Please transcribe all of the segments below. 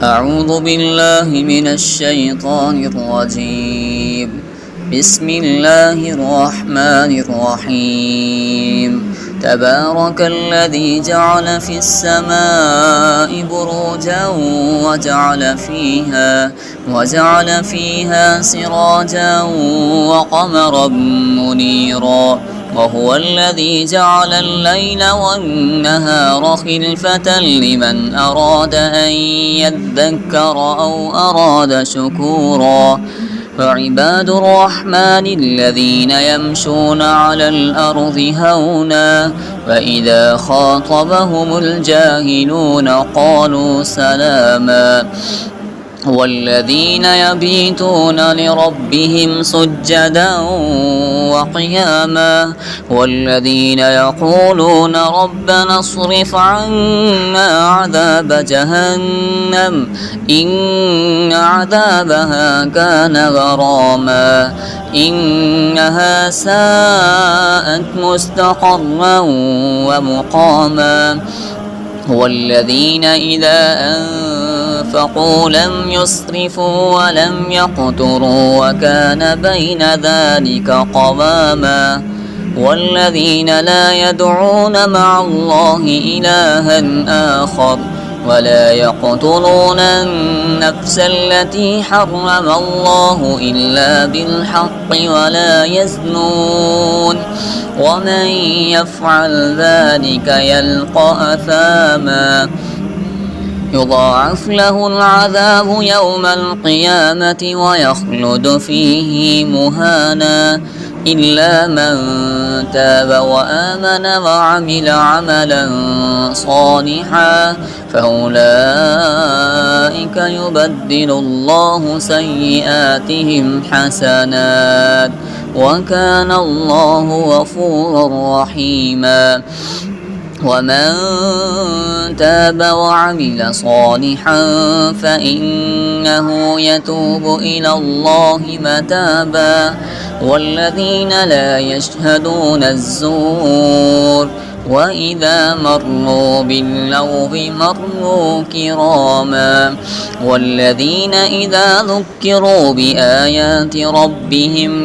أعوذ بالله من الشيطان الرجيم. بسم الله الرحمن الرحيم. تبارك الذي جعل في السماء بروجا وجعل فيها سراجا وقمرا منيرا، وهو الذي جعل الليل والنهار خلفة لمن أراد أن يذكر أو أراد شكورا. فعباد الرحمن الذين يمشون على الأرض هونا، وإذا خاطبهم الجاهلون قالوا سلاما. والذين يبيتون لربهم سجدا وقياما، والذين يقولون ربنا اصرف عنا عذاب جهنم إن عذابها كان غراما إنها ساءت مستقرا ومقاما. والذين إذا أنفقوا لم يسرفوا ولم يقتروا وكان بين ذلك قواما. والذين لا يدعون مع الله إلها آخر ولا يقتلون النفس التي حرم الله إلا بالحق ولا يزنون، ومن يفعل ذلك يلقى أثاما يضاعف له العذاب يوم القيامة ويخلد فيه مهانا، إلا من تاب وآمن وعمل عملا صالحا فأولئك يبدل الله سيئاتهم حسنات وكان الله غفورا رحيما. ومن تاب وعمل صالحا فإنه يتوب إلى الله متابا. والذين لا يشهدون الزور وإذا مروا باللغو مروا كراما. والذين إذا ذكروا بآيات ربهم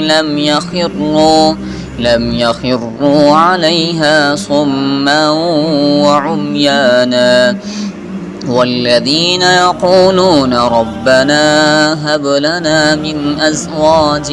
لم يخروا عليها صما وعميانا. والذين يقولون ربنا هب لنا من أزواجنا